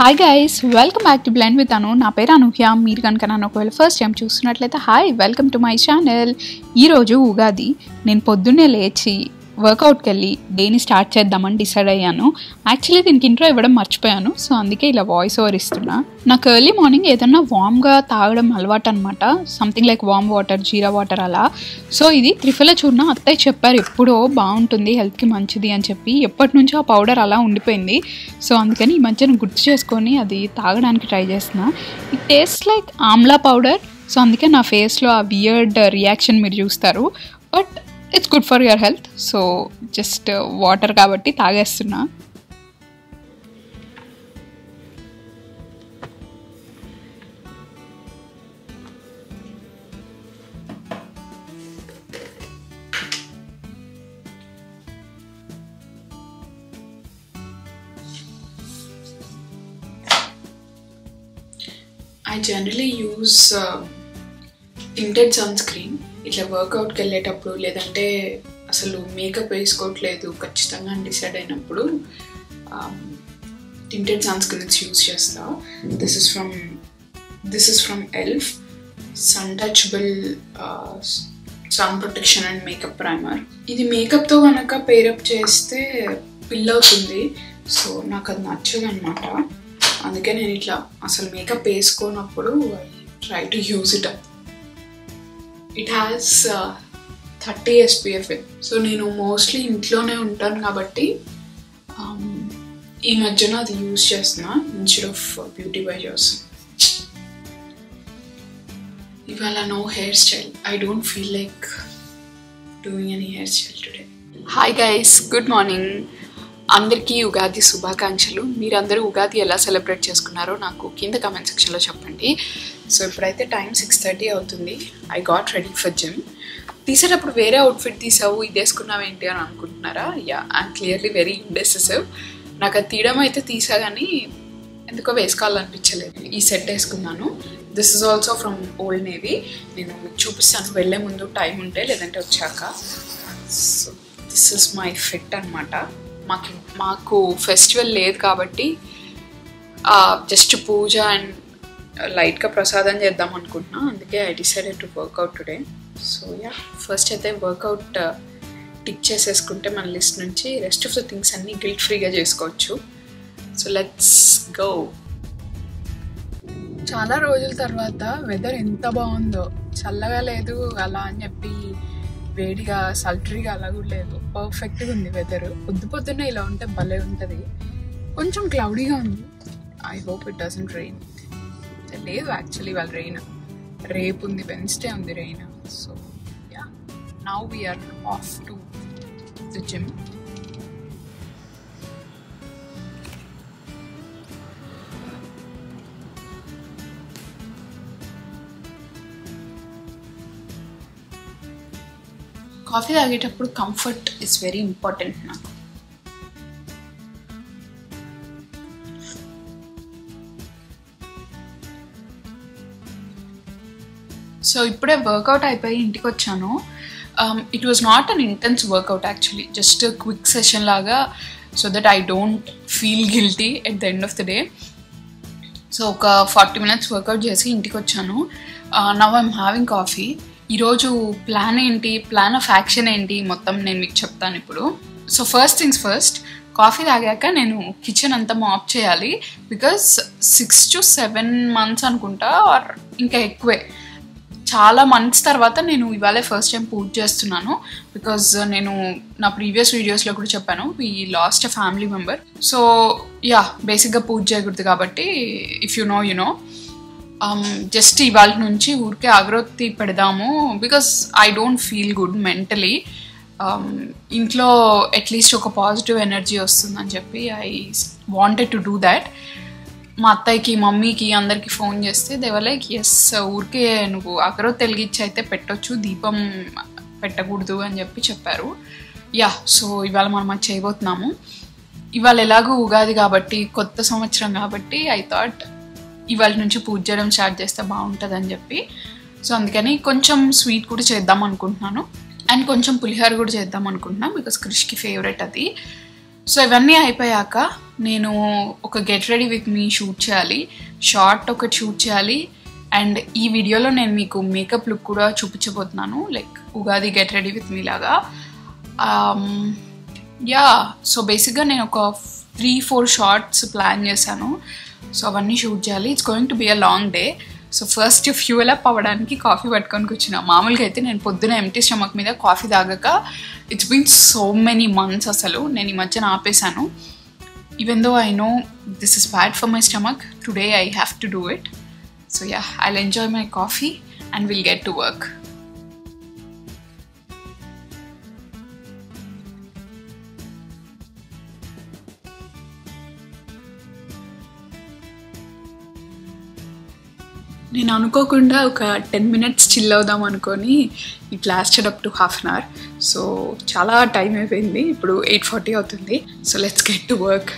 Hi guys, welcome back to blend with Anu. నా పేరు అనూహ్య. మీరు కనుక నన్ను ఒకవేళ ఫస్ట్ టైం చూస్తున్నట్లయితే hi, welcome to my channel. ఈరోజు ఉగాది. నేను పొద్దున్నే లేచి వర్కౌట్కి వెళ్ళి డేని స్టార్ట్ చేద్దామని డిసైడ్ అయ్యాను. యాక్చువల్లీ దీనికి ఇంట్రో ఇవ్వడం మర్చిపోయాను, సో అందుకే ఇలా వాయిస్ ఓవర్ ఇస్తున్నా. నాకు ఎర్లీ మార్నింగ్ ఏదన్నా వామ్గా తాగడం అలవాటు అనమాట. సంథింగ్ లైక్ వామ్ వాటర్, జీరా వాటర్ అలా. సో ఇది త్రిఫల చూర్ణ అత్తయ్య చెప్పారు, ఎప్పుడో బాగుంటుంది, హెల్త్కి మంచిది అని చెప్పి. ఎప్పటి నుంచో ఆ పౌడర్ అలా ఉండిపోయింది. సో అందుకని ఈ మధ్యన గుర్తు చేసుకొని అది తాగడానికి ట్రై చేస్తున్నా. It taste like Amla powder. So అందుకే నా ఫేస్లో ఆ వియర్డ్ రియాక్షన్ మీరు చూస్తారు. But it's good for your health. So just water కాబట్టి తాగేస్తున్నా. I generally use tinted sunscreen ఇట్లా వర్కౌట్కి వెళ్ళేటప్పుడు, లేదంటే అసలు మేకప్ వేసుకోవట్లేదు ఖచ్చితంగా అని డిసైడ్ అయినప్పుడు tinted sunscreens యూజ్ చేస్తా. This is from elf suntouchable sun protection and makeup primer. ఇది మేకప్తో కనుక పేరప్ చేస్తే పిల్ అవుతుంది. సో నాకు అది నచ్చదు అనమాట. అందుకే నేను ఇట్లా అసలు మేకప్ వేసుకోనప్పుడు I try to use it up. It has 30 SPF. So నేను మోస్ట్లీ ఇంట్లోనే ఉంటాను కాబట్టి ఈ మధ్యన అది యూజ్ చేస్తున్నా instead of beauty by Johnson. ఇవాళ no hair style. I don't feel like doing any hair style today. Hi guys, good morning. అందరికీ ఉగాది శుభాకాంక్షలు. మీరందరూ ఉగాది ఎలా సెలబ్రేట్ చేసుకున్నారో నాకు కింద కామెంట్ సెక్షన్లో చెప్పండి. సో ఇప్పుడైతే టైం 6:30 అవుతుంది. I got ready for gym. తీసేటప్పుడు వేరే అవుట్ఫిట్ తీసావు, ఇది వేసుకున్నావు ఏంటి అని అనుకుంటున్నారా? Yeah, I'm clearly very indecisive. నాకు అది తీయడం అయితే తీసా, కానీ ఎందుకో వేసుకోవాలనిపించలేదు. ఈ సెట్ వేసుకున్నాను. This is also from old navy. నేను మీకు చూపిస్తాను వెళ్ళే ముందు టైం ఉంటే, లేదంటే వచ్చాక. So this is my fit అనమాట. మాకు ఫెస్టివల్ లేదు కాబట్టి జస్ట్ పూజ అండ్ లైట్గా ప్రసాదం చేద్దాం అనుకుంటున్నా. అందుకే I decided to work out today. So yeah, first అయితే వర్కౌట్ టిక్ చేసేసుకుంటే మన లిస్ట్ నుంచి రెస్ట్ ఆఫ్ ద థింగ్స్ అన్నీ గిల్ట్ ఫ్రీగా చేసుకోవచ్చు. So let's go. చాలా రోజుల తర్వాత వెదర్ ఎంత బాగుందో. చల్లగా లేదు అలా అని చెప్పి వేడిగా సల్టరీగా అలా కూడా లేదు. పర్ఫెక్ట్గా ఉంది వెదర్. పొద్దున్నే ఇలా ఉంటే భలే ఉంటుంది. కొంచెం క్లౌడీగా ఉంది. I hope it doesn't rain. లేదు యాక్చువల్లీ వాళ్ళ రెయిన్ రేపు ఉంది, వెన్స్డే ఉంది rain. So ya, now we're off to the gym. Coffee తాగేటప్పుడు కంఫర్ట్ ఇస్ వెరీ ఇంపార్టెంట్ నాకు. సో ఇప్పుడే వర్కౌట్ అయిపోయి ఇంటికి వచ్చాను. It was not an intense workout actually, just quick session లాగా, so that I don't feel guilty at the end of the day. So ఒక 40 minutes workout చేసి ఇంటికి వచ్చాను. Now I'm having coffee. ఈరోజు ప్లాన్ ఏంటి, ప్లాన్ ఆఫ్ యాక్షన్ ఏంటి మొత్తం నేను మీకు చెప్తాను ఇప్పుడు. So first things first, coffee తాగాక నేను కిచెన్ అంతా మాప్ చేయాలి. బికాజ్ 6 to 7 months అనుకుంటా, ఆర్ ఇంకా ఎక్కువే, చాలా మంత్స్ తర్వాత నేను ఇవాళ ఫస్ట్ టైం పూజ చేస్తున్నాను. బికాజ్ నేను నా ప్రీవియస్ వీడియోస్లో కూడా చెప్పాను, we last a family member. So yeah, బేసిక్గా పూజ చేయకూడదు కాబట్టి if you know you know. Just ఇవాళ నుంచి ఊరికే అగరొత్తి పెడదాము, because I don't feel good mentally. ఇంట్లో అట్లీస్ట్ ఒక పాజిటివ్ ఎనర్జీ వస్తుందని చెప్పి I wanted to do that. మా అత్తయ్యకి, మమ్మీకి, అందరికి ఫోన్ చేస్తే దే వర్ లైక్, ఎస్ ఊరికే నువ్వు అగరొత్తి వెలిగించి అయితే పెట్టొచ్చు, దీపం పెట్టకూడదు అని చెప్పారు. యా, సో ఇవాళ మనం అది చేయబోతున్నాము. ఇవాళ ఎలాగో ఉగాది కాబట్టి, కొత్త సంవత్సరం కాబట్టి ఐ థాట్ ఇవాళ నుంచి పూజ చేయడం స్టార్ట్ చేస్తే బాగుంటుంది అని చెప్పి. సో అందుకని కొంచెం స్వీట్ కూడా చేద్దాం అనుకుంటున్నాను, అండ్ కొంచెం పులిహోర కూడా చేద్దాం అనుకుంటున్నాను, బికాస్ క్రిష్కి ఫేవరెట్ అది. సో ఇవన్నీ అయిపోయాక నేను ఒక get ready with me shoot చేయాలి, షార్ట్ ఒకటి షూట్ చేయాలి. అండ్ ఈ వీడియోలో నేను మీకు మేకప్ లుక్ కూడా చూపించబోతున్నాను, like Ugadi get ready with me లాగా. సో బేసిక్గా నేను ఒక 3-4 షార్ట్స్ ప్లాన్ చేశాను. సో అవన్నీ షూట్ చేయాలి. It's going to be a long day. So first fuel up అవ్వడానికి కాఫీ పట్టుకొని కూర్చున్నా. మామూలుగా అయితే నేను పొద్దున ఎంటీ స్టమక్ మీద కాఫీ తాగాక it's been so many months అసలు నేను ఈ మధ్యన ఆపేశాను. Even though I know this is bad for my stomach, today I have to do it. So I'll enjoy my coffee and will get to work. నేను అనుకోకుండా ఒక 10 minutes chill అవుదాం అనుకొని it lasted up to ½ an hour. సో చాలా time అయిపోయింది, ఇప్పుడు 8:40 అవుతుంది. So let's get to work.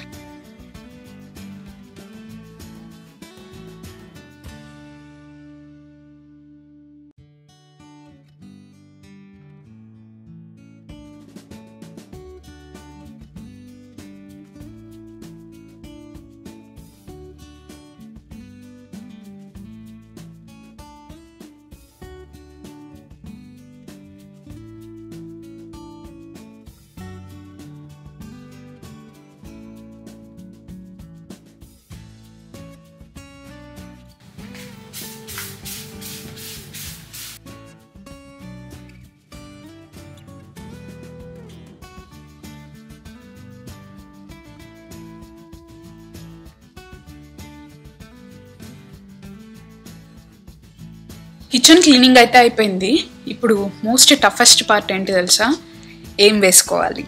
Kitchen cleaning అయితే అయిపోయింది. ఇప్పుడు మోస్ట్ టఫెస్ట్ పార్ట్ ఏంటి తెలుసా? ఏం వేసుకోవాలి.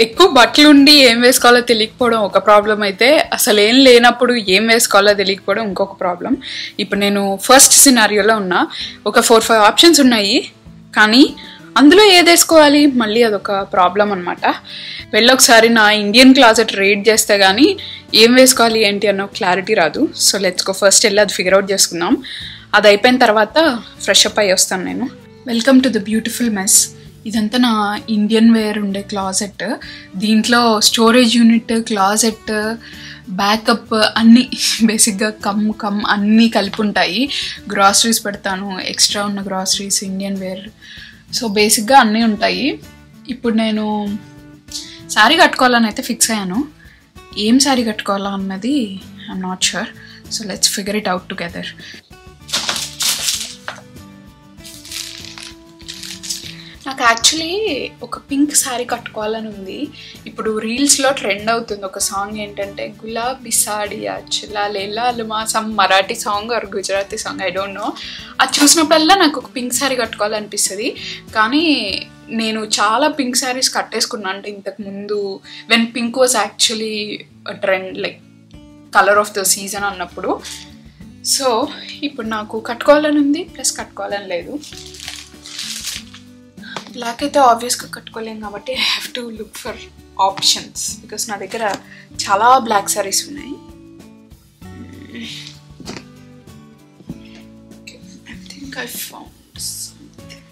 ఎక్కువ బట్టలు ఉండి ఏం వేసుకోవాలో తెలియకపోవడం ఒక ప్రాబ్లం అయితే, అసలు ఏం లేనప్పుడు ఏం వేసుకోవాలో తెలియకపోవడం ఇంకొక ప్రాబ్లం. ఇప్పుడు నేను ఫస్ట్ సినారియోలో ఉన్నా. ఒక 4-5 ఆప్షన్స్ ఉన్నాయి, కానీ అందులో ఏది వేసుకోవాలి మళ్ళీ అదొక ప్రాబ్లం అనమాట. వెళ్ళొకసారి నా ఇండియన్ క్లాజెట్ రీడ్ చేస్తే కానీ ఏం వేసుకోవాలి ఏంటి అన్న క్లారిటీ రాదు. సో లెట్స్ గో, ఫస్ట్ వెళ్ళి అది ఫిగర్ అవుట్ చేసుకుందాం. అది అయిపోయిన తర్వాత ఫ్రెష్ అప్ అయ్యి వస్తాను నేను. Welcome to the beautiful mess. ఇదంతా నా ఇండియన్ వేర్ ఉండే క్లాజెట్. దీంట్లో స్టోరేజ్ యూనిట్, క్లాజెట్, బ్యాకప్ అన్నీ బేసిక్గా కమ్ అన్నీ కలిపి ఉంటాయి. గ్రాసరీస్ పెడతాను, ఎక్స్ట్రా ఉన్న గ్రాసరీస్, ఇండియన్ వేర్, సో బేసిక్గా అన్నీ ఉంటాయి. ఇప్పుడు నేను శారీ కట్టుకోవాలని అయితే ఫిక్స్ అయ్యాను. ఏం శారీ కట్టుకోవాలా అన్నది I'm not sure. So let's figure it out together. నాకు యాక్చువల్లీ ఒక పింక్ శారీ కట్టుకోవాలని ఉంది. ఇప్పుడు రీల్స్లో ట్రెండ్ అవుతుంది ఒక సాంగ్ ఏంటంటే గులాబీ సాడియా చిలాలేలాలుమా, some Marathi song or Gujarati song, I don't know. అది చూసినప్పుడల్లా నాకు ఒక పింక్ శారీ కట్టుకోవాలనిపిస్తుంది. కానీ నేను చాలా పింక్ శారీస్ కట్టేసుకున్నాను అంటే ఇంతకుముందు, when pink was actually trend, like colour of the season అన్నప్పుడు. సో ఇప్పుడు నాకు కట్టుకోవాలని ఉంది, ప్లస్ కట్టుకోవాలని లేదు. బ్లాక్ అయితే ఆబ్వియస్గా కట్టుకోలేం కాబట్టి I have to look for options, because నా దగ్గర చాలా బ్లాక్ శారీస్ ఉన్నాయి. I think I found something.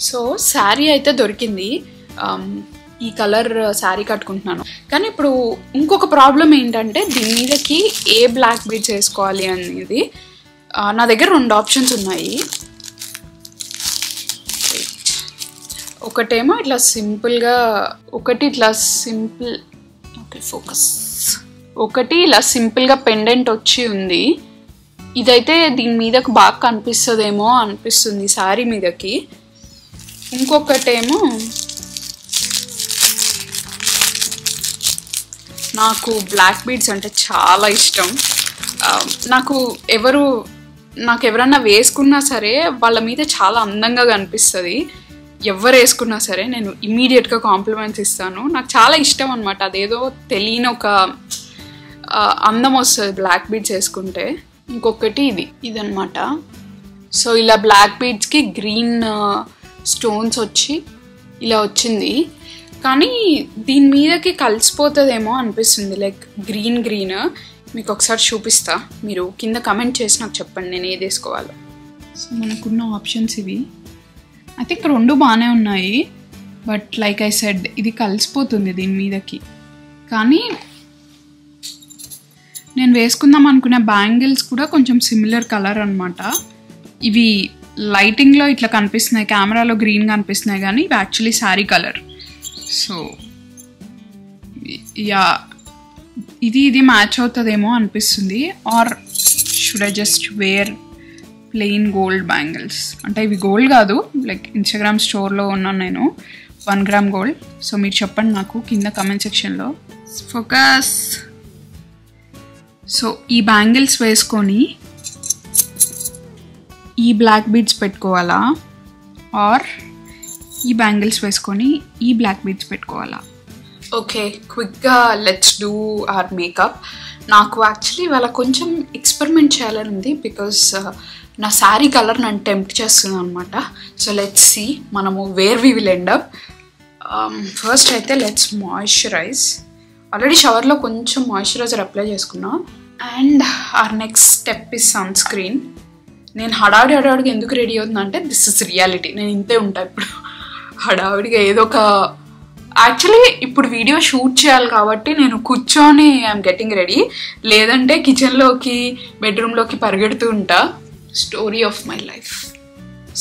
So sari అయితే దొరికింది. ఈ కలర్ శారీ కట్టుకుంటున్నాను. కానీ ఇప్పుడు ఇంకొక ప్రాబ్లం ఏంటంటే దీని మీదకి ఏ బ్లాక్ బీడ్స్ వేసుకోవాలి అనేది. నా దగ్గర 2 ఆప్షన్స్ ఉన్నాయి. ఒకటేమో ఇట్లా సింపుల్గా, ఒకటి ఇట్లా సింపుల్, ఓకే ఫోకస్, ఒకటి ఇలా సింపుల్గా పెండెంట్ వచ్చి ఉంది. ఇదైతే దీని మీదకి బాగా కనిపిస్తుందేమో అనిపిస్తుంది శారీ మీదకి. ఇంకొకటేమో నాకు బ్లాక్ బీడ్స్ అంటే చాలా ఇష్టం. నాకు ఎవరన్నా వేసుకున్నా సరే వాళ్ళ మీద చాలా అందంగా కనిపిస్తుంది. ఎవరు వేసుకున్నా సరే నేను ఇమీడియట్గా కాంప్లిమెంట్స్ ఇస్తాను. నాకు చాలా ఇష్టం అనమాట. అదేదో తెలియని ఒక అందం వస్తుంది బ్లాక్ బీడ్స్ వేసుకుంటే. ఇంకొకటి ఇదనమాట. సో ఇలా బ్లాక్ బీడ్స్కి గ్రీన్ స్టోన్స్ వచ్చి ఇలా వచ్చింది. కానీ దీని మీదకి కలిసిపోతుందేమో అనిపిస్తుంది, లైక్ గ్రీన్ మీకు ఒకసారి చూపిస్తా. మీరు కింద కమెంట్ చేసి నాకు చెప్పండి నేను ఏది వేసుకోవాలో. సో మనకున్న ఆప్షన్స్ ఇవి. ఐ థింక్ 2 బాగానే ఉన్నాయి, బట్ లైక్ ఐ సెడ్ ఇది కలిసిపోతుంది దీని మీదకి. కానీ నేను వేసుకుందాం అనుకునే బ్యాంగిల్స్ కూడా కొంచెం సిమిలర్ కలర్ అనమాట. ఇవి లైటింగ్లో ఇట్లా కనిపిస్తున్నాయి, కెమెరాలో గ్రీన్ కనిపిస్తున్నాయి, కానీ ఇవి actually sari colour. So yeah ఇది మ్యాచ్ అవుతుందేమో అనిపిస్తుంది. Or should I just wear plain gold bangles? అంటే ఇవి గోల్డ్ కాదు, లైక్ ఇన్స్టాగ్రామ్ స్టోర్లో ఉన్నాను నేను, 1 గ్రామ్ గోల్డ్. సో మీరు చెప్పండి నాకు కింద కమెంట్ సెక్షన్లో. ఫోకస్. సో ఈ బ్యాంగిల్స్ వేసుకొని ఈ బ్లాక్ బీడ్స్ పెట్టుకోవాలా, ఆర్ ఈ బ్యాంగిల్స్ వేసుకొని ఈ బ్లాక్ బీడ్స్ పెట్టుకోవాలా? ఓకే, క్విక్గా లెట్స్ డూ అవర్ మేకప్. నాకు యాక్చువల్లీ ఇవాళ కొంచెం ఎక్స్పెరిమెంట్ చేయాలని ఉంది, బికాస్ నా శారీ కలర్ నన్ను టెంప్ట్ చేస్తుంది అనమాట. సో లెట్స్ సీ మనము where we will end up. First అయితే లెట్స్ మాయిశ్చరైజ్. ఆల్రెడీ షవర్లో కొంచెం మాయిశ్చరైజర్ అప్లై చేసుకున్నా. And our next step is sunscreen. నేను హడావిడిగా ఎందుకు రెడీ అవుతుందంటే దిస్ ఇస్ రియాలిటీ. నేను ఇంతే ఉంటా ఇప్పుడు, హడావిడిగా ఏదో ఒక, యాక్చువల్లీ ఇప్పుడు వీడియో షూట్ చేయాలి కాబట్టి నేను కూర్చొని ఐఎమ్ గెటింగ్ రెడీ, లేదంటే కిచెన్లోకి బెడ్రూమ్లోకి పరిగెడుతూ ఉంటా. Story of my life.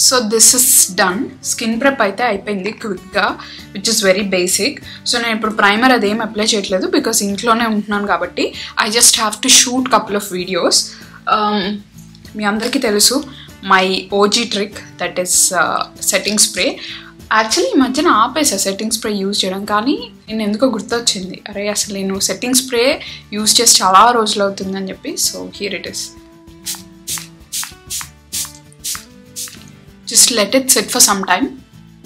So this is done. Skin prep అయితే అయిపోయింది క్విక్గా, which is very basic. So నేను ఇప్పుడు ప్రైమర్ అదేం అప్లై చేయట్లేదు, బికాస్ ఇంట్లోనే ఉంటున్నాను కాబట్టి I just have to shoot couple of videos. మీ అందరికీ తెలుసు my OG trick, that is setting spray. Actually ఈ మధ్యన ఆపేసా సెట్టింగ్ స్ప్రే యూజ్ చేయడం, కానీ నేను ఎందుకో గుర్తొచ్చింది, అరే అసలు నేను సెట్టింగ్ స్ప్రే యూజ్ చేసి చాలా రోజులు అవుతుందని చెప్పి. So here it is. Just let it set for some time,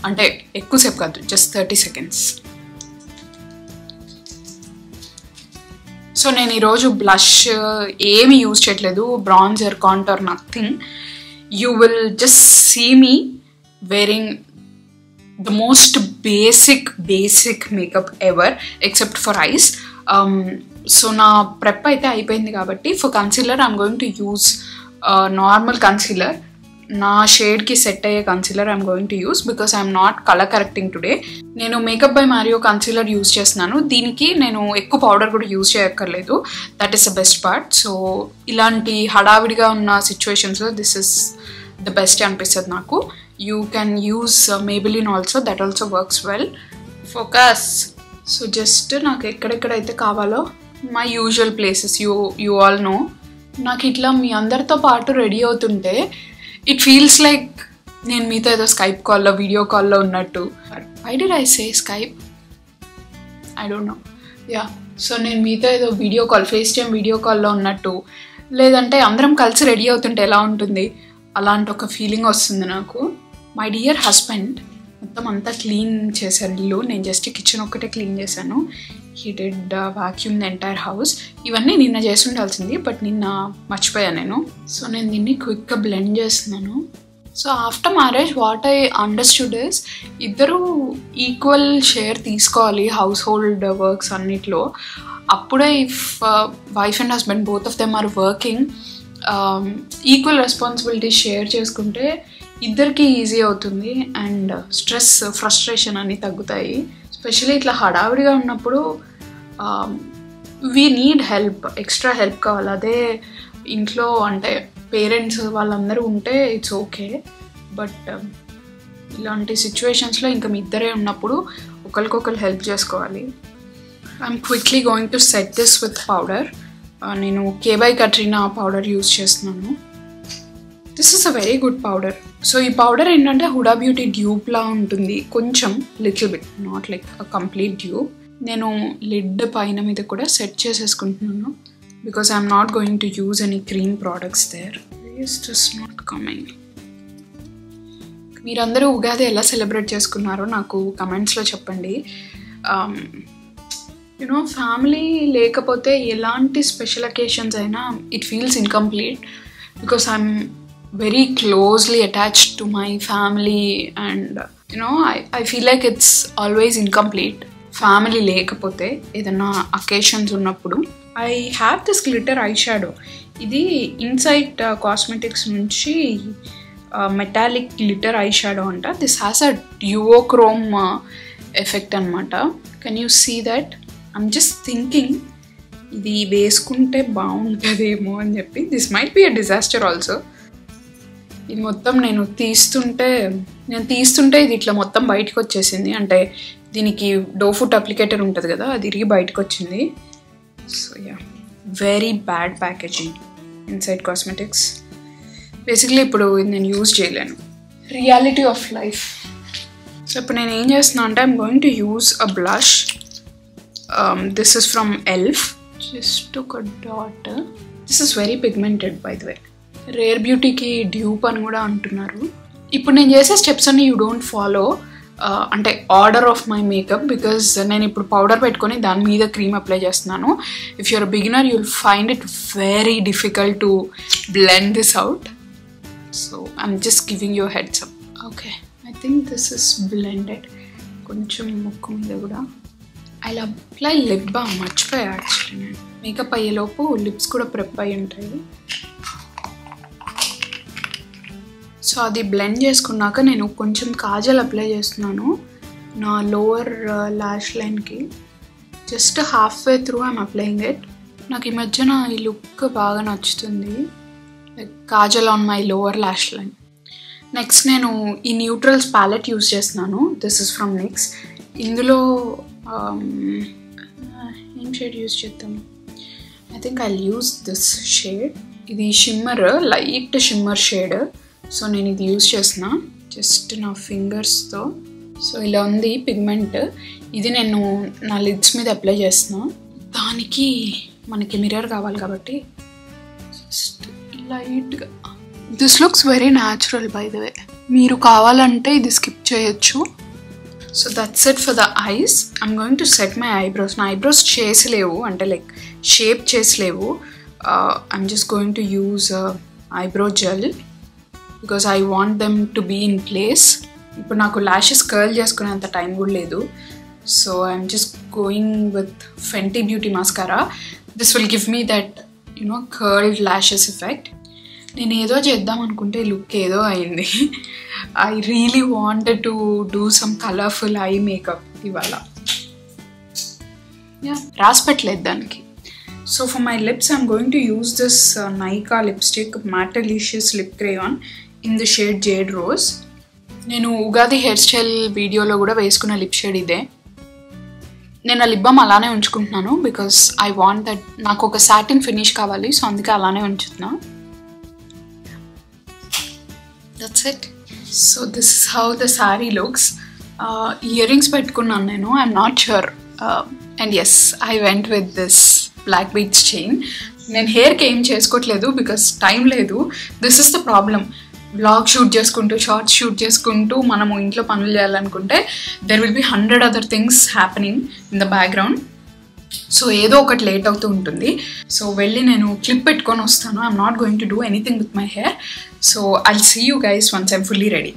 అంటే ఎక్కువసేపు కాదు, జస్ట్ 30 seconds. సో నేను ఈరోజు బ్లష్ ఏమి యూజ్ చేయట్లేదు, bronzer, contour, nothing. You will just see me wearing the most basic makeup ever except for eyes. So na prep aithe అయిపోయింది కాబట్టి for concealer I'm going to use normal concealer. నా shade కి set అయ్యే concealer I'm going to use, because I'm not colour correcting today. నేను makeup by Mario concealer use చేస్తున్నాను. దీనికి నేను ఎక్కువ పౌడర్ కూడా యూజ్ చేయక్కర్లేదు, that is the best part. So ఇలాంటి హడావిడిగా ఉన్న సిచ్యువేషన్స్లో దిస్ ఇస్ ద బెస్ట్ అనిపిస్తుంది నాకు. You can use Maybelline also, that also works well. Focus. So just నాకు ఎక్కడెక్కడైతే కావాలో my usual places, you all know. నాకు ఇట్లా మీ అందరితో పాటు రెడీ అవుతుంటే ఇట్ ఫీల్స్ లైక్ నేను మీతో ఏదో స్కైప్ కాల్లో, వీడియో కాల్లో ఉన్నట్టు. Why did I say Skype? I don't know. Yeah, so నేను మీతో ఏదో video call, FaceTime video కాల్లో ఉన్నట్టు, లేదంటే అందరం కలిసి రెడీ అవుతుంటే ఎలా ఉంటుంది అలాంటి ఒక ఫీలింగ్ వస్తుంది నాకు. మై డియర్ హస్బెండ్ మొత్తం అంతా క్లీన్ చేశారు ఇల్లు. నేను జస్ట్ కిచెన్ ఒక్కటే క్లీన్ చేశాను. He did vacuum the entire house. ఇవన్నీ నిన్న చేసి ఉండాల్సింది, బట్ నిన్న మర్చిపోయాను నేను. సో నేను దీన్ని క్విక్గా బ్లెండ్ చేస్తున్నాను. So after marriage what I understood is, ఇద్దరు ఈక్వల్ షేర్ తీసుకోవాలి హౌస్ హోల్డ్ వర్క్స్ అన్నిట్లో. అప్పుడే if wife and husband both of them are working, equal responsibility share చేసుకుంటే ఇద్దరికి ఈజీ అవుతుంది అండ్ స్ట్రెస్, ఫ్రస్ట్రేషన్ అన్నీ తగ్గుతాయి. స్పెషల్లీ ఇట్లా హడావిడిగా ఉన్నప్పుడు we need help, extra help కావాలి. అదే ఇంట్లో అంటే పేరెంట్స్ వాళ్ళందరూ ఉంటే ఇట్స్ ఓకే, బట్ ఇలాంటి సిచ్యువేషన్స్లో ఇంకా మీ ఇద్దరే ఉన్నప్పుడు ఒకరికొకరు హెల్ప్ చేసుకోవాలి. I'm quickly going to set this with powder. నేను కేబై కట్రీనా పౌడర్ యూజ్ చేస్తున్నాను. This is a very good powder. So ఈ పౌడర్ ఏంటంటే హుడా బ్యూటీ డ్యూప్లా ఉంటుంది కొంచెం, little bit, not like a complete dupe. నేను లిడ్ పైన మీద కూడా సెట్ చేసేసుకుంటున్నాను, because I'm not going to use any cream products there. Waste is not coming. మీరందరూ ఉగాది ఎలా సెలబ్రేట్ చేసుకున్నారో నాకు కమెంట్స్లో చెప్పండి. యునో ఫ్యామిలీ లేకపోతే ఎలాంటి స్పెషల్ అకేషన్స్ అయినా it feels incomplete, because I'm very closely attached to my family, and I feel like it's always incomplete family లేకపోతే ఏదైనా అకేషన్స్ ఉన్నప్పుడు. I have this glitter eye shadow. ఇది ఇన్సైట్ కాస్మెటిక్స్ నుంచి metallic glitter eye shadow అంట. This has a duochrome effect అనమాట. Can you see that? I'm just thinking ఇది వేసుకుంటే బాగుంటుందేమో అని చెప్పి. This might be a disaster also. ఇది మొత్తం నేను తీస్తుంటే ఇది ఇట్లా మొత్తం బయటకు వచ్చేసింది. అంటే దీనికి డోఫుట్ అప్లికేటర్ ఉంటుంది కదా, అది ఇరిగి బయటకు వచ్చింది. So yeah, very bad packaging inside cosmetics. Basically ఇప్పుడు ఇది నేను యూజ్ చేయలేను. Reality of life. సో ఇప్పుడు నేను ఏం చేస్తున్నా అంటే I'm going to use a blush. This is from elf. Just ఒక dot. This is very pigmented by the way. Rare బ్యూటీకి డ్యూప్ అని కూడా అంటున్నారు. ఇప్పుడు నేను చేసే స్టెప్స్ అన్ని యూ డోంట్ ఫాలో అంటే order of my makeup, because నేను ఇప్పుడు పౌడర్ పెట్టుకొని దాని మీద క్రీమ్ అప్లై చేస్తున్నాను. If you're beginner you will find it very difficult to blend this out. So I'm just giving your heads up. Okay, I think this is blended. కొంచెం ముక్కు మీద కూడా ఐ అప్లై లిప్ బామ్. మర్చిపోయా actually. నేను makeup అయ్యేలోపు lips కూడా prep అయి ఉంటాయి. సో అది బ్లెండ్ చేసుకున్నాక నేను కొంచెం కాజల్ అప్లై చేస్తున్నాను నా లోవర్ ల్యాష్ లైన్కి. Just half way through I'm applying it. నాకు ఈ మధ్యన ఈ లుక్ బాగా నచ్చుతుంది, like kajal on my lower lash line. Next నేను ఈ న్యూట్రల్స్ ప్యాలెట్ యూజ్ చేస్తున్నాను. This is from NYX. ఇందులో ఏం షేడ్ యూజ్ చేద్దాము? I think I use this shade. ఇది shimmer, light shimmer shade. So నేను ఇది యూజ్ చేసిన జస్ట్ నా ఫింగర్స్తో. సో ఇలా ఉంది పిగ్మెంట్. ఇది నేను నా లిడ్స్ మీద అప్లై చేస్తున్నా. దానికి మనకి మిర్రర్ కావాలి కాబట్టి జస్ట్ లైట్గా. This looks very natural by the way. మీరు కావాలంటే ఇది స్కిప్ చేయొచ్చు. So that's it for the eyes. I'm going to set my eyebrows. నా ఐబ్రోస్ చేసలేవు, అంటే లైక్ షేప్ చేసలేవు. I'm just going to use eyebrow gel because I want them to be in place. ఇప్పుడు నాకు lashes curl చేసుకునేంత time కూడా లేదు. So I'm just going with Fenty Beauty mascara. This will give me that curled lashes effect. నేను ఏదో చేద్దాం అనుకుంటే look ఏదో అయింది. I really wanted to do some colourful eye makeup ఇవాళ. రాసి పెట్టలేదు దానికి. So for my lips, I'm going to use this Nykaa lipstick Mattelicious Lip Crayon in the shade Jade Rose. నేను ఉగాది హెయిర్ స్టైల్ వీడియోలో కూడా వేసుకున్న లిప్ షేడ్ ఇదే. నేను ఆ లిప్ బామ్ అలానే ఉంచుకుంటున్నాను బికాస్ ఐ వాంట్ దట్. నాకు ఒక సాటిన్ ఫినిష్ కావాలి, సో అందుకే అలానే ఉంచుతున్నా. That's it. So this is how the sari looks. Ear rings పెట్టుకున్నాను నేను. I'm not sure. And yes, I went with this black beads chain. నేను హెయిర్కి ఏం చేసుకోవట్లేదు బికాస్ టైం లేదు. This is the problem. Vlog shoot చేసుకుంటూ, షార్ట్స్ షూట్ చేసుకుంటూ మనము ఇంట్లో పనులు చేయాలనుకుంటే there will be 100 other things happening in the background. So ఏదో ఒకటి లేట్ అవుతూ ఉంటుంది. సో వెళ్ళి నేను క్లిప్ పెట్టుకొని వస్తాను. I'm not going to do anything with my hair. So I'll see you guys once I'm fully ready.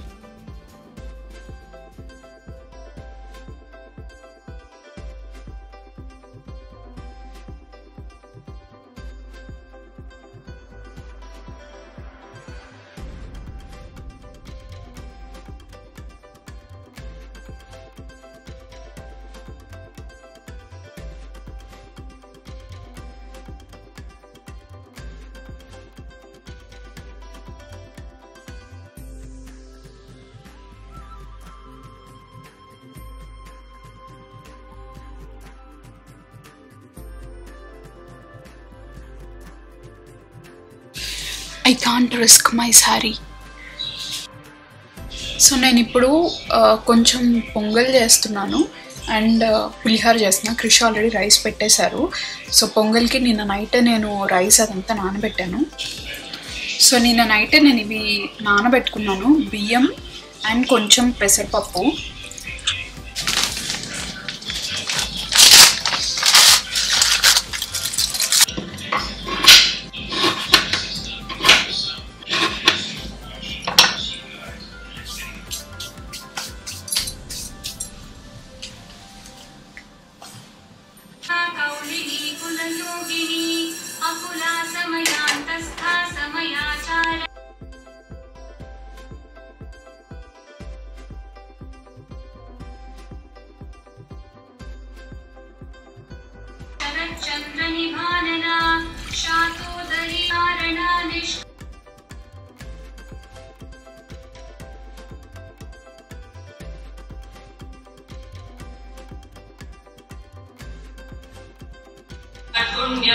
I can't risk my saree. So నేను ఇప్పుడు కొంచెం పొంగల్ చేస్తున్నాను అండ్ పులిహోర చేస్తున్నా. క్రిష్ ఆల్రెడీ రైస్ పెట్టేశారు. సో పొంగల్కి నిన్న నైటే నేను రైస్ అదంతా నానబెట్టాను. సో నిన్న నైటే నేను ఇవి నానబెట్టుకున్నాను, బియ్యం అండ్ కొంచెం పెసరపప్పు.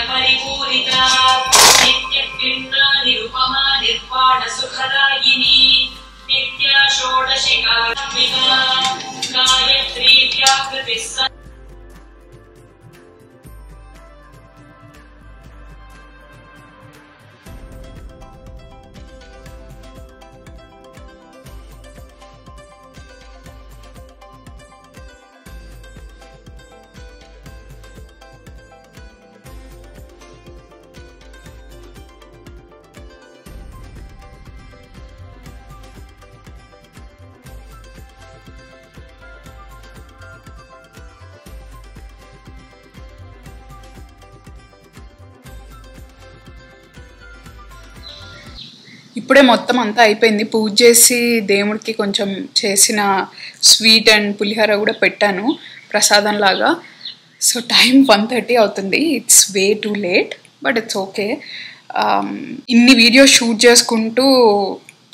परिपूरिता नित्यपिण्डा निरुपमा निर्वाण सुखदायिनी नित्या षोडशिका गायत्री व्याकृतिः ఇప్పుడే మొత్తం అంతా అయిపోయింది. పూజ చేసి దేవుడికి కొంచెం చేసిన స్వీట్ అండ్ పులిహోర కూడా పెట్టాను ప్రసాదం లాగా. సో టైం 1:30 అవుతుంది. It's way too late but it's okay. ఇన్ని వీడియోస్ షూట్ చేసుకుంటూ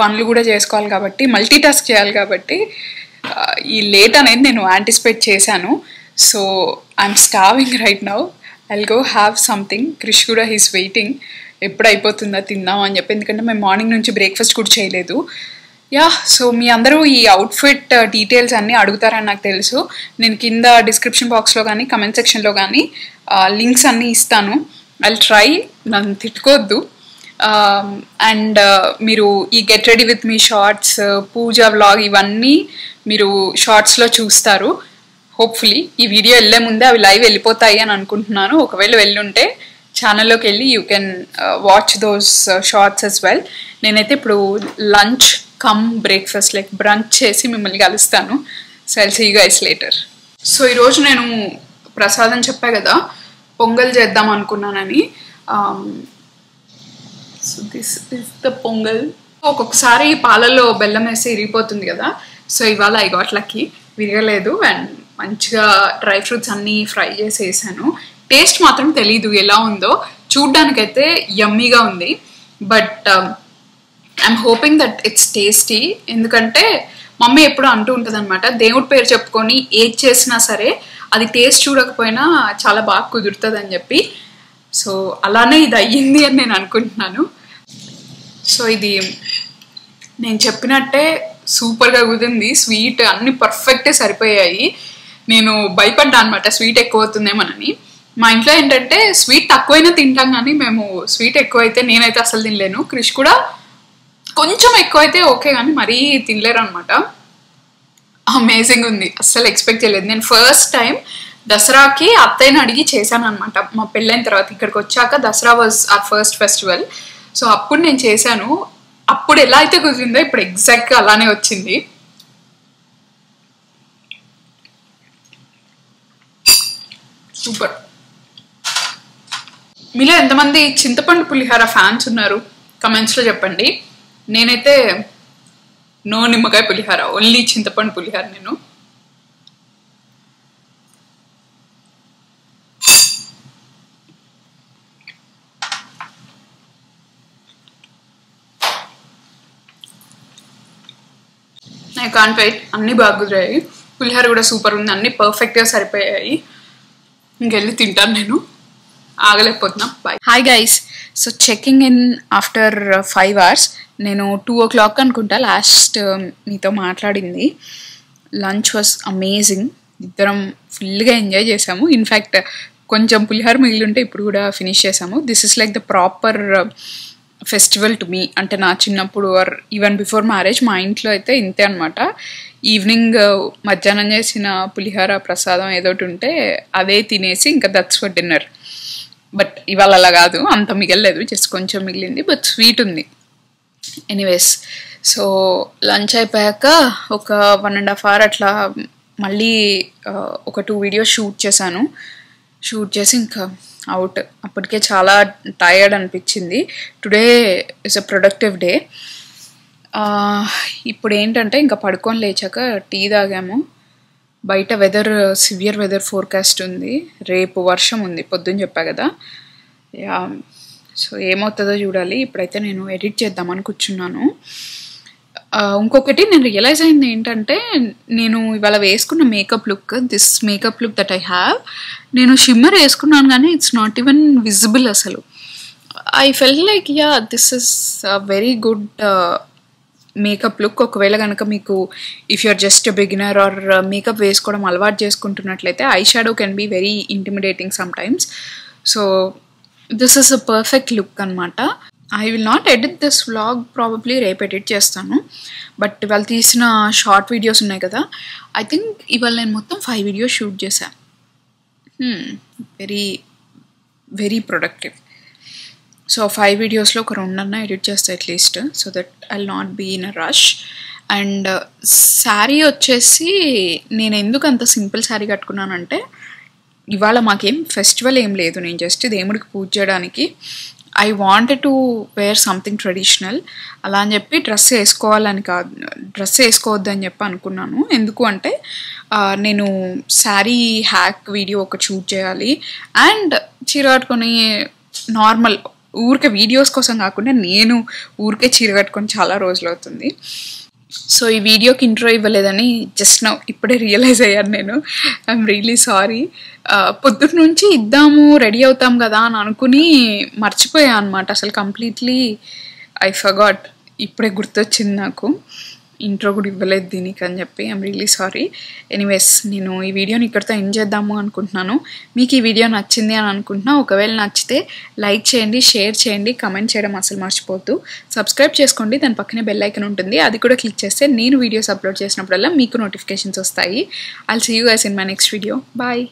పనులు కూడా చేసుకోవాలి కాబట్టి, మల్టీ టాస్క్ చేయాలి కాబట్టి ఈ లేట్ అనేది నేను యాంటిసిపేట్ చేశాను. So I'm starving right now. I'll go have something. Krish కూడా హీస్ వెయిటింగ్ ఎప్పుడు అయిపోతుందా తిందాం అని చెప్పి, ఎందుకంటే మేము మార్నింగ్ నుంచి బ్రేక్ఫాస్ట్ కూడా చేయలేదు. యా, సో మీ అందరూ ఈ అవుట్ఫిట్ డీటెయిల్స్ అన్నీ అడుగుతారని నాకు తెలుసు. నేను కింద డిస్క్రిప్షన్ బాక్స్లో కానీ కమెంట్ సెక్షన్లో కానీ లింక్స్ అన్నీ ఇస్తాను. ఐల్ ట్రై, నన్ను తిట్టుకోవద్దు. అండ్ మీరు ఈ get ready with me shorts, puja vlog ఇవన్నీ మీరు షార్ట్స్లో చూస్తారు హోప్ఫుల్లీ. ఈ వీడియో వెళ్ళే ముందే అవి లైవ్ వెళ్ళిపోతాయి అని అనుకుంటున్నాను. ఒకవేళ వెళ్ళుంటే ఛానల్లోకి వెళ్ళి you can watch those shorts as well. నేనైతే ఇప్పుడు lunch come breakfast like brunch చేసి మిమ్మల్ని కలుస్తాను. So I'll see you guys later. So ఈరోజు నేను ప్రసాదం చెప్పా కదా, పొంగల్ చేద్దాం అనుకున్నానని. So this is the pongal. ఒక్కొక్కసారి పాలల్లో బెల్లం వేసి ఇరిగిపోతుంది కదా. సో ఇవాళ ఐ గాట్ లక్కీ, విరగలేదు. అండ్ మంచిగా డ్రై ఫ్రూట్స్ అన్నీ ఫ్రై చేసి వేసాను. టేస్ట్ మాత్రం తెలీదు ఎలా ఉందో, చూడ్డానికైతే యమ్మీగా ఉంది. But I'm hoping that it's tasty. ఎందుకంటే మమ్మీ ఎప్పుడు అంటూ ఉంటుంది అనమాట, దేవుడి పేరు చెప్పుకొని ఏది చేసినా సరే అది టేస్ట్ చూడకపోయినా చాలా బాగా కుదురుతుంది అని చెప్పి. సో అలానే ఇది అయ్యింది అని నేను అనుకుంటున్నాను. సో ఇది నేను చెప్పినట్టే సూపర్గా కుదిరింది. స్వీట్ అన్ని పర్ఫెక్ట్ సరిపోయాయి. నేను భయపడ్డా అనమాట స్వీట్ ఎక్కువ అవుతుందేమోనని. మా ఇంట్లో ఏంటంటే స్వీట్ తక్కువైనా తింటాం, కానీ మేము స్వీట్ ఎక్కువైతే నేనైతే అసలు తినలేను. క్రిష్ కూడా కొంచెం ఎక్కువైతే ఓకే, కానీ మరీ తినలేరు అనమాట. అమేజింగ్ ఉంది, అస్సలు ఎక్స్పెక్ట్ చేయలేదు. నేను ఫస్ట్ టైం దసరాకి అత్తయ్యని అడిగి చేశాను అనమాట. మా పెళ్ళైన తర్వాత ఇక్కడికి వచ్చాక Dasara was our first festival. So అప్పుడు నేను చేశాను. అప్పుడు ఎలా అయితే కుదిరిందో ఇప్పుడు ఎగ్జాక్ట్గా అలానే వచ్చింది. సూపర్. మీలో ఎంతమంది చింతపండు పులిహోర ఫ్యాన్స్ ఉన్నారు కమెంట్స్లో చెప్పండి. నేనైతే నో నిమ్మకాయ పులిహోర, ఓన్లీ చింతపండు పులిహోర. నేను ఐ కాంట్ వెయిట్. అన్నీ బాగా కుదిరాయి. పులిహోర కూడా సూపర్ ఉంది, అన్నీ పర్ఫెక్ట్గా సరిపోయాయి. ఇంకెళ్ళి తింటాను, నేను ఆగలేకపోతున్నా. Bye. Hi guys. So checking in after 5 hours. నేను 2 o'clock అనుకుంటా లాస్ట్ మీతో మాట్లాడింది. Lunch was amazing. ఇద్దరం ఫుల్గా ఎంజాయ్ చేసాము. ఇన్ఫ్యాక్ట్ కొంచెం పులిహోర మిగిలి ఉంటే ఇప్పుడు కూడా ఫినిష్ చేసాము. This is like the proper festival to me. అంటే నా చిన్నప్పుడు ఆర్ ఈవెన్ బిఫోర్ మ్యారేజ్ మా ఇంట్లో అయితే ఇంతే అనమాట. ఈవినింగ్ మధ్యాహ్నం చేసిన పులిహోర ప్రసాదం ఏదోటి ఉంటే అదే తినేసి ఇంకా దట్స్ ఫర్ డిన్నర్. బట్ ఇవాళ అలా కాదు, అంత మిగలలేదు, జస్ట్ కొంచెం మిగిలింది, బట్ స్వీట్ ఉంది. ఎనీవేస్, సో లంచ్ అయిపోయాక ఒక 1.5 hour అట్లా మళ్ళీ ఒక 2 videos షూట్ చేశాను. షూట్ చేసి ఇంకా అవుట్. అప్పటికే చాలా టయర్డ్ అనిపించింది. Today is a productive day. ఇప్పుడు ఏంటంటే ఇంకా పడుకొని లేచాక టీ తాగాము. బయట వెదర్ సివియర్ వెదర్ ఫోర్కాస్ట్ ఉంది. రేపు వర్షం ఉంది, పొద్దున్న చెప్పా కదా. యా, సో ఏమవుతుందో చూడాలి. ఇప్పుడైతే నేను ఎడిట్ చేద్దామని కూర్చున్నాను. ఇంకొకటి నేను రియలైజ్ అయింది ఏంటంటే, నేను ఇవాళ వేసుకున్న makeup look, this makeup look that I have, నేను షిమ్మర్ వేసుకున్నాను కానీ ఇట్స్ నాట్ ఈవెన్ విజిబుల్ అసలు. I fell like this is very good makeup look. ఒకవేళ కనుక మీకు if you're just beginner or makeup వేసుకోవడం అలవాటు చేసుకుంటున్నట్లయితే eye shadow can be very intimidating some times. So this is a perfect look అనమాట. I will not edit this vlog, probably రేపు edit చేస్తాను. But ఇవాళ తీసిన షార్ట్ వీడియోస్ ఉన్నాయి కదా, ఐ థింక్ ఇవాళ నేను మొత్తం 5 వీడియోస్ షూట్ చేశాను. Very very productive. సో 5 వీడియోస్లో ఒక 2 ఎడిట్ చేస్తాను at least, so that I will not be in a rush. And sari వచ్చేసి నేను ఎందుకు అంత సింపుల్ శారీ కట్టుకున్నానంటే, ఇవాళ మాకేం ఫెస్టివల్ ఏం లేదు, నేను జస్ట్ దేవుడికి పూజ చేయడానికి I wanted to wear something traditional. అలా అని చెప్పి డ్రెస్ వేసుకోవద్దని చెప్పి అనుకున్నాను. ఎందుకు అంటే నేను శారీ హ్యాక్ వీడియో ఒకటి షూట్ చేయాలి, అండ్ చీర కట్టుకొని నార్మల్ ఊరికే వీడియోస్ కోసం కాకుండా నేను ఊరికే చీర కట్టుకొని చాలా రోజులు అవుతుంది. సో ఈ వీడియోకి ఇంట్రో ఇవ్వలేదని జస్ట్ నౌ ఇప్పుడే రియలైజ్ అయ్యాను నేను. I'm really sorry. పొద్దున్న నుంచి ఇద్దాము రెడీ అవుతాం కదా అని అనుకుని మర్చిపోయాను అనమాట. అసలు కంప్లీట్లీ ఐ ఫర్గాట్. ఇప్పుడే గుర్తొచ్చింది నాకు, ఇంట్రో కూడా ఇవ్వలేదు దీనికి అని చెప్పి. I'm really sorry. ఎనీవేస్, నేను ఈ వీడియోని ఇక్కడితో ఎండ్ చేద్దాము అనుకుంటున్నాను. మీకు ఈ వీడియో నచ్చింది అని అనుకుంటున్నా. ఒకవేళ నచ్చితే లైక్ చేయండి, షేర్ చేయండి, కమెంట్ చేయడం అసలు మర్చిపోవద్దు. సబ్స్క్రైబ్ చేసుకోండి, దాని పక్కనే బెల్ ఐకాన్ ఉంటుంది, అది కూడా క్లిక్ చేస్తే నేను వీడియోస్ అప్లోడ్ చేసినప్పుడల్లా మీకు నోటిఫికేషన్స్ వస్తాయి. I'll see you guys in my next video. Bye.